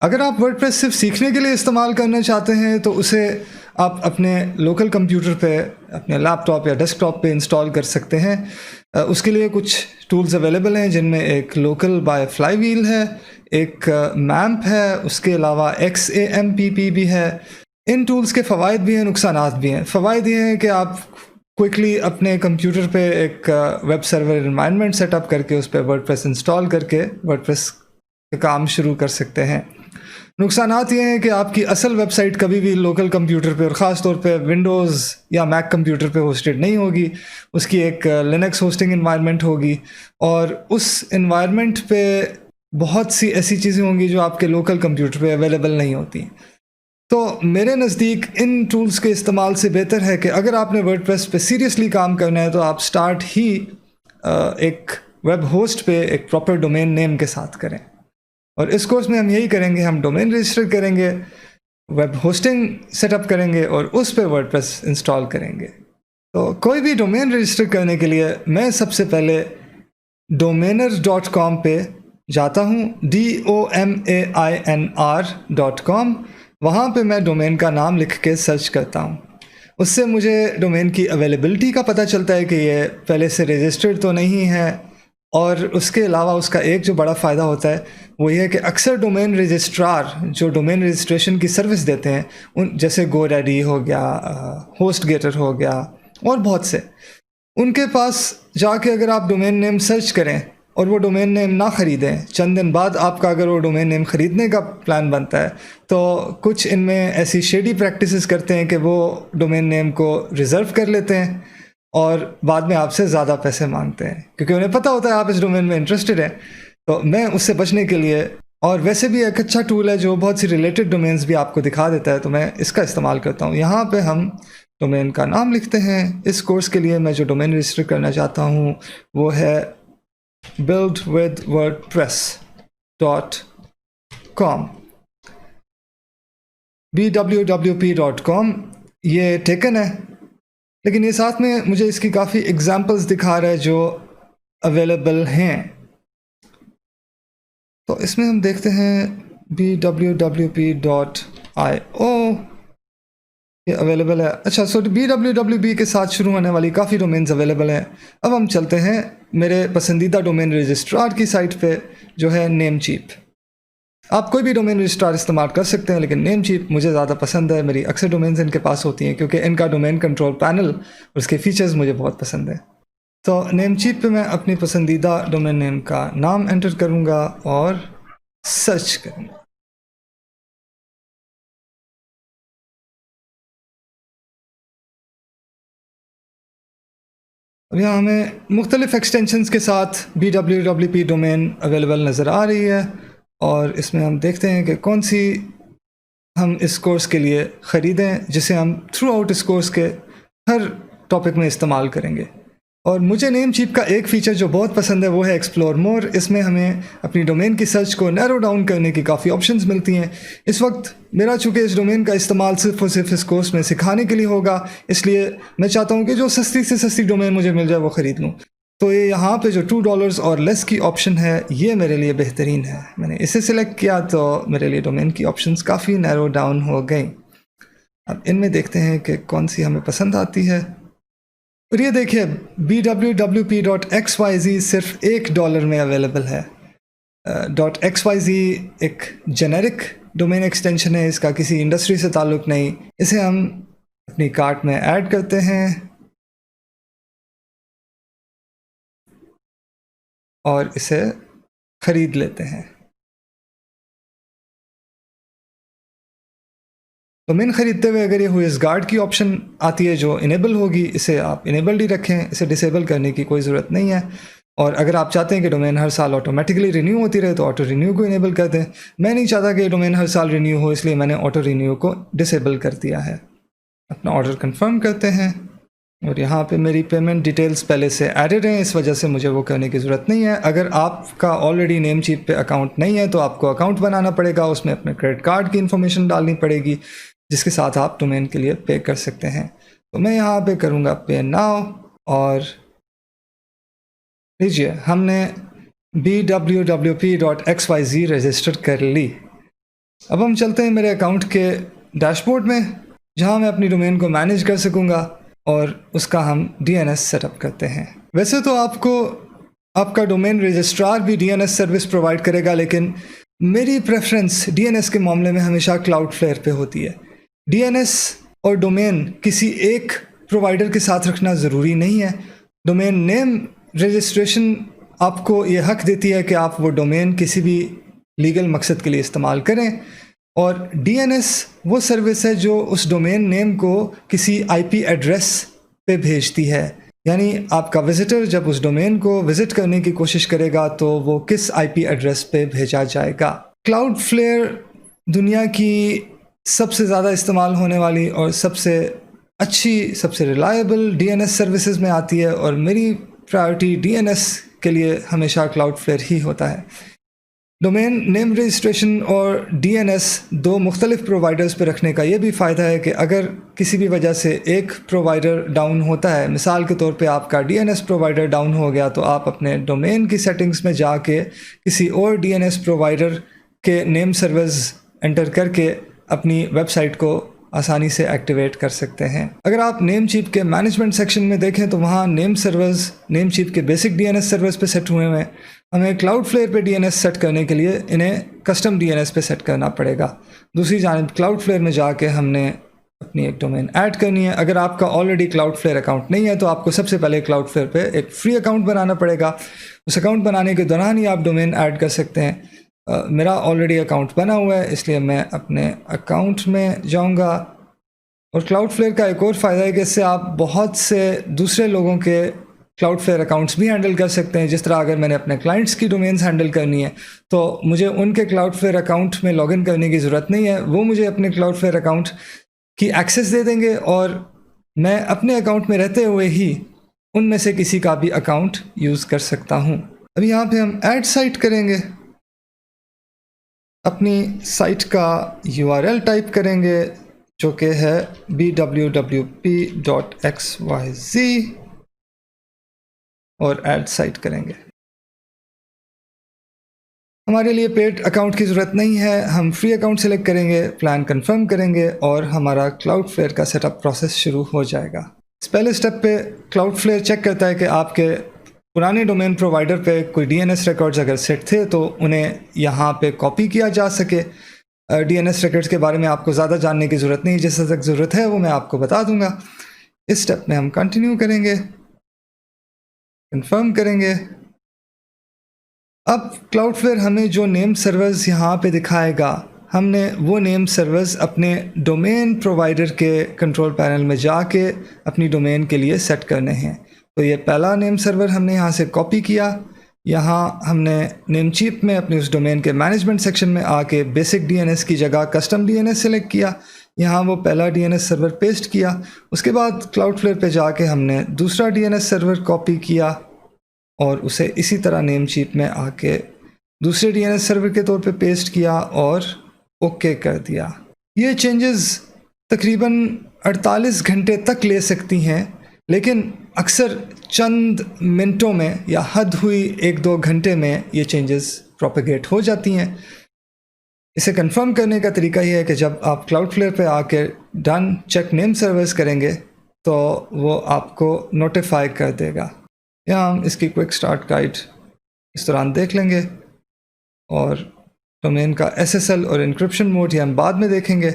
अगर आप वर्डप्रेस सिर्फ सीखने के लिए इस्तेमाल करना चाहते हैं तो उसे आप अपने लोकल कंप्यूटर पे, अपने लैपटॉप या डेस्कटॉप पे इंस्टॉल कर सकते हैं। उसके लिए कुछ टूल्स अवेलेबल हैं जिनमें एक लोकल बाय फ्लाईव्हील है, एक मैम्प है, उसके अलावा XAMPP भी है। इन टूल्स के फ़वाइद भी हैं, नुकसानात भी हैं। फ़वाइद ये हैं कि आप क्विकली अपने कंप्यूटर पे एक वेब सर्वर एनवायरनमेंट सेटअप करके उस पर वर्डप्रेस इंस्टॉल करके वर्डप्रेस का काम शुरू कर सकते हैं। नुकसानात ये हैं कि आपकी असल वेबसाइट कभी भी लोकल कंप्यूटर पे और ख़ास तौर पे विंडोज़ या मैक कंप्यूटर पे होस्टेड नहीं होगी। उसकी एक लिनक्स होस्टिंग एनवायरनमेंट होगी और उस एनवायरनमेंट पे बहुत सी ऐसी चीज़ें होंगी जो आपके लोकल कंप्यूटर पे अवेलेबल नहीं होती। तो मेरे नज़दीक इन टूल्स के इस्तेमाल से बेहतर है कि अगर आपने वर्डप्रेस पे सीरियसली काम करना है तो आप स्टार्ट ही एक वेब होस्ट पे एक प्रॉपर डोमेन नेम के साथ करें। और इस कोर्स में हम यही करेंगे, हम डोमेन रजिस्टर करेंगे, वेब होस्टिंग सेटअप करेंगे और उस पर वर्डप्रेस इंस्टॉल करेंगे। तो कोई भी डोमेन रजिस्टर करने के लिए मैं सबसे पहले domainer.com पे जाता हूँ, DOMAINR.com। वहाँ पे मैं डोमेन का नाम लिख के सर्च करता हूँ। उससे मुझे डोमेन की अवेलेबिलिटी का पता चलता है कि ये पहले से रजिस्टर्ड तो नहीं है। और उसके अलावा उसका एक जो बड़ा फ़ायदा होता है वो ये है कि अक्सर डोमेन रजिस्ट्रार जो डोमेन रजिस्ट्रेशन की सर्विस देते हैं, उन जैसे गोडैडी हो गया, होस्टगेटर हो गया और बहुत से, उनके पास जाके अगर आप डोमेन नेम सर्च करें और वो डोमेन नेम ना ख़रीदें, चंद दिन बाद आपका अगर वो डोमेन नेम ख़रीदने का प्लान बनता है तो कुछ इनमें ऐसी शेडी प्रैक्टिसेस करते हैं कि वो डोमेन नेम को रिज़र्व कर लेते हैं और बाद में आपसे ज़्यादा पैसे मांगते हैं क्योंकि उन्हें पता होता है आप इस डोमेन में इंटरेस्टेड हैं। तो मैं उससे बचने के लिए, और वैसे भी एक अच्छा टूल है जो बहुत सी रिलेटेड डोमेन्स भी आपको दिखा देता है, तो मैं इसका इस्तेमाल करता हूँ। यहाँ पे हम डोमेन का नाम लिखते हैं। इस कोर्स के लिए मैं जो डोमेन रजिस्टर करना चाहता हूँ वो है buildwithwordpress.com, bwwp.com। ये टेकन है, लेकिन ये साथ में मुझे इसकी काफ़ी एग्जांपल्स दिखा रहा है जो अवेलेबल हैं। तो इसमें हम देखते हैं bwwp.io, ये अवेलेबल है। अच्छा, सो bwwp के साथ शुरू होने वाली काफ़ी डोमेन्स अवेलेबल हैं। अब हम चलते हैं मेरे पसंदीदा डोमेन रजिस्ट्रार की साइट पे जो है नेमचीप। आप कोई भी डोमेन रजिस्ट्रार इस्तेमाल कर सकते हैं, लेकिन नेमचीप मुझे ज़्यादा पसंद है। मेरी अक्सर डोमेन्स इनके पास होती हैं क्योंकि इनका डोमेन कंट्रोल पैनल और उसके फीचर्स मुझे बहुत पसंद है। तो नेमचीप पे मैं अपनी पसंदीदा डोमेन नेम का नाम एंटर करूँगा और सर्च करूँगा। अब यहाँ हमें मुख्तलिफ़ एक्सटेंशंस के साथ bwwp डोमेन अवेलेबल नज़र आ रही है और इसमें हम देखते हैं कि कौन सी हम इस कोर्स के लिए ख़रीदें जिसे हम थ्रू आउट इस कोर्स के हर टॉपिक में इस्तेमाल करेंगे। और मुझे नेमचीप का एक फ़ीचर जो बहुत पसंद है वो है एक्सप्लोर मोर। इसमें हमें अपनी डोमेन की सर्च को नैरो डाउन करने की काफ़ी ऑप्शंस मिलती हैं। इस वक्त मेरा चूँकि इस डोमेन का इस्तेमाल सिर्फ और सिर्फ इस कोर्स में सिखाने के लिए होगा, इसलिए मैं चाहता हूँ कि जो सस्ती से सस्ती डोमेन मुझे मिल जाए वो ख़रीद लूँ। तो ये यहाँ पे जो $2 और लेस की ऑप्शन है ये मेरे लिए बेहतरीन है। मैंने इसे सिलेक्ट किया तो मेरे लिए डोमेन की ऑप्शंस काफ़ी नैरो डाउन हो गई। अब इनमें देखते हैं कि कौन सी हमें पसंद आती है। और ये देखिए bwwp.xyz सिर्फ $1 में अवेलेबल है। .xyz एक जेनेरिक डोमेन एक्सटेंशन है, इसका किसी इंडस्ट्री से ताल्लुक़ नहीं। इसे हम अपनी कार्ट में ऐड करते हैं और इसे ख़रीद लेते हैं। डोमेन ख़रीदते हुए अगर ये हुइज़गार्ड की ऑप्शन आती है जो इनेबल होगी, इसे आप इनेबल्ड ही रखें, इसे डिसेबल करने की कोई ज़रूरत नहीं है। और अगर आप चाहते हैं कि डोमेन हर साल ऑटोमेटिकली रिन्यू होती रहे तो ऑटो रिन्यू को इनेबल कर दें। मैं नहीं चाहता कि डोमेन हर साल रिन्यू हो, इसलिए मैंने ऑटो रिन्यू को डिसेबल कर दिया है। अपना ऑर्डर कंफर्म करते हैं और यहाँ पे मेरी पेमेंट डिटेल्स पहले से एडेड हैं, इस वजह से मुझे वो करने की ज़रूरत नहीं है। अगर आपका ऑलरेडी नेमचीप पे अकाउंट नहीं है तो आपको अकाउंट बनाना पड़ेगा, उसमें अपने क्रेडिट कार्ड की इन्फॉर्मेशन डालनी पड़ेगी जिसके साथ आप डोमेन के लिए पे कर सकते हैं। तो मैं यहाँ पे करूँगा पे नाउ और लीजिए हमने bwwp.xyz रजिस्टर कर ली। अब हम चलते हैं मेरे अकाउंट के डैशबोर्ड में, जहां मैं अपनी डोमेन को मैनेज कर सकूंगा और उसका हम DNS सेटअप करते हैं। वैसे तो आपको आपका डोमेन रजिस्ट्रार भी DNS सर्विस प्रोवाइड करेगा, लेकिन मेरी प्रेफरेंस DNS के मामले में हमेशा क्लाउडफ्लेयर पे होती है। DNS और डोमेन किसी एक प्रोवाइडर के साथ रखना ज़रूरी नहीं है। डोमेन नेम रजिस्ट्रेशन आपको ये हक देती है कि आप वो डोमेन किसी भी लीगल मकसद के लिए इस्तेमाल करें, और DNS वो सर्विस है जो उस डोमेन नेम को किसी IP एड्रेस पे भेजती है। यानी आपका विजिटर जब उस डोमेन को विजिट करने की कोशिश करेगा तो वो किस IP एड्रेस पे भेजा जाएगा। क्लाउडफ्लेयर दुनिया की सबसे ज़्यादा इस्तेमाल होने वाली और सबसे अच्छी, सबसे रिलायबल DNS सर्विसेज में आती है, और मेरी प्रायोरिटी DNS के लिए हमेशा क्लाउडफ्लेयर ही होता है। डोमेन नेम रजिस्ट्रेशन और DNS दो मुख्तलिफ प्रोवाइडर्स पे रखने का ये भी फ़ायदा है कि अगर किसी भी वजह से एक प्रोवाइडर डाउन होता है, मिसाल के तौर पे आपका DNS प्रोवाइडर डाउन हो गया, तो आप अपने डोमेन की सेटिंग्स में जाके किसी और DNS प्रोवाइडर के नेम सर्वर्स एंटर करके अपनी वेबसाइट को आसानी से एक्टिवेट कर सकते हैं। अगर आप नेमचीप के मैनेजमेंट सेक्शन में देखें तो वहाँ नेम सर्वर्स नेमचीप के बेसिक DNS सर्वर्स पे सेट हुए हैं। हमें क्लाउडफ्लेयर पे DNS सेट करने के लिए इन्हें कस्टम DNS पे सेट करना पड़ेगा। दूसरी जानिब क्लाउडफ्लेयर में जाके हमने अपनी एक डोमेन ऐड करनी है। अगर आपका ऑलरेडी क्लाउडफ्लेयर अकाउंट नहीं है तो आपको सबसे पहले क्लाउडफ्लेयर पे एक फ्री अकाउंट बनाना पड़ेगा। उस अकाउंट बनाने के दौरान ही आप डोमेन ऐड कर सकते हैं। मेरा ऑलरेडी अकाउंट बना हुआ है, इसलिए मैं अपने अकाउंट में जाऊंगा। और क्लाउडफ्लेयर का एक और फ़ायदा है कि इससे आप बहुत से दूसरे लोगों के क्लाउडफ्लेयर अकाउंट्स भी हैंडल कर सकते हैं। जिस तरह अगर मैंने अपने क्लाइंट्स की डोमेन्स हैंडल करनी है तो मुझे उनके क्लाउडफ्लेयर अकाउंट में लॉगिन करने की ज़रूरत नहीं है, वो मुझे अपने क्लाउडफ्लेयर अकाउंट की एक्सेस दे देंगे और मैं अपने अकाउंट में रहते हुए ही उनमें से किसी का भी अकाउंट यूज़ कर सकता हूँ। अभी यहाँ पे हम ऐड साइट करेंगे, अपनी साइट का URL टाइप करेंगे जो कि है bwwp.xyz और ऐड साइट करेंगे। हमारे लिए पेड अकाउंट की ज़रूरत नहीं है, हम फ्री अकाउंट सेलेक्ट करेंगे, प्लान कंफर्म करेंगे और हमारा क्लाउडफ्लेयर का सेटअप प्रोसेस शुरू हो जाएगा। इस पहले स्टेप पे क्लाउडफ्लेयर चेक करता है कि आपके पुराने डोमेन प्रोवाइडर पे कोई DNS रिकॉर्ड्स अगर सेट थे तो उन्हें यहाँ पे कॉपी किया जा सके। DNS रिकॉर्ड्स के बारे में आपको ज़्यादा जानने की ज़रूरत नहीं, जिस तक ज़रूरत है वो मैं आपको बता दूंगा। इस स्टेप में हम कंटिन्यू करेंगे, कंफर्म करेंगे। अब क्लाउडफ्लेयर हमें जो नेम सर्वर्स यहाँ पे दिखाएगा, हमने वो नेम सर्वर्स अपने डोमेन प्रोवाइडर के कंट्रोल पैनल में जाके अपनी डोमेन के लिए सेट करने हैं। तो ये पहला नेम सर्वर हमने यहाँ से कॉपी किया, यहाँ हमने नेमचीप में अपने उस डोमेन के मैनेजमेंट सेक्शन में आके बेसिक DNS की जगह कस्टम DNS सेलेक्ट किया, यहाँ वो पहला DNS सर्वर पेस्ट किया। उसके बाद क्लाउडफ्लेयर पे जाके हमने दूसरा DNS सर्वर कॉपी किया और उसे इसी तरह नेमचीप में आके दूसरे DNS सर्वर के तौर पे पेस्ट किया और ओके कर दिया। ये चेंजेस तकरीबन 48 घंटे तक ले सकती हैं, लेकिन अक्सर चंद मिनटों में या हद हुई 1-2 घंटे में ये चेंजेस प्रोपेगेट हो जाती हैं। इसे कंफर्म करने का तरीका ये है कि जब आप क्लाउडफ्लेयर पे आके डन चेक नेम सर्वर्स करेंगे तो वो आपको नोटिफाई कर देगा। यहाँ हम इसकी क्विक स्टार्ट गाइड इस दौरान देख लेंगे और डोमेन का SSL और इंक्रिप्शन मोड ये हम बाद में देखेंगे।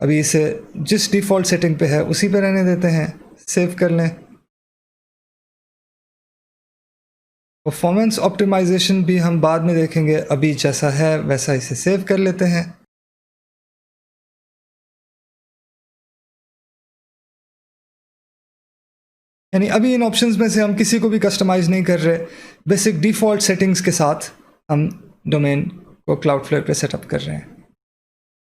अभी इसे जिस डिफ़ॉल्ट सेटिंग पे है उसी पे रहने देते हैं, सेव कर लें। परफॉर्मेंस ऑप्टिमाइजेशन भी हम बाद में देखेंगे, अभी जैसा है वैसा इसे सेव कर लेते हैं। यानी अभी इन ऑप्शंस में से हम किसी को भी कस्टमाइज़ नहीं कर रहे, बेसिक डिफ़ॉल्ट सेटिंग्स के साथ हम डोमेन को क्लाउडफ्लेयर पे सेटअप कर रहे हैं।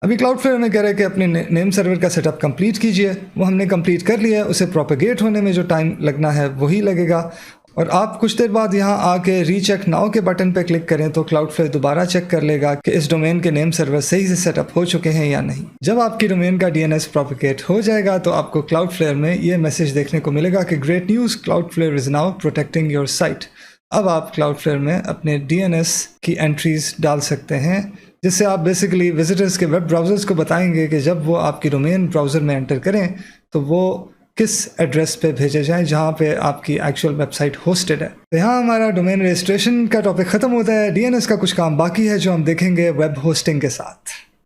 अभी क्लाउडफ्लेयर में कह रहे हैं कि अपने नेम सर्वर का सेटअप कंप्लीट कीजिए, वो हमने कंप्लीट कर लिया है। उसे प्रोपेगेट होने में जो टाइम लगना है वही लगेगा और आप कुछ देर बाद यहाँ आके रीचेक नाउ के बटन पे क्लिक करें तो क्लाउडफ्लेयर दोबारा चेक कर लेगा कि इस डोमेन के नेम सर्वर सही से सेटअप हो चुके हैं या नहीं। जब आपकी डोमेन का DNS प्रोपेगेट हो जाएगा तो आपको क्लाउडफ्लेयर में ये मैसेज देखने को मिलेगा कि great news, Cloudflare is now protecting your site. अब आप क्लाउडफ्लेयर में अपने DNS की एंट्रीज डाल सकते हैं जिससे आप बेसिकली विजिटर्स के वेब ब्राउज़र्स को बताएंगे कि जब वो आपकी डोमेन ब्राउज़र में एंटर करें तो वो किस एड्रेस पे भेजे जाएं जहाँ पे आपकी एक्चुअल वेबसाइट होस्टेड है। तो यहाँ हमारा डोमेन रजिस्ट्रेशन का टॉपिक ख़त्म होता है। डीएनएस का कुछ काम बाकी है जो हम देखेंगे वेब होस्टिंग के साथ।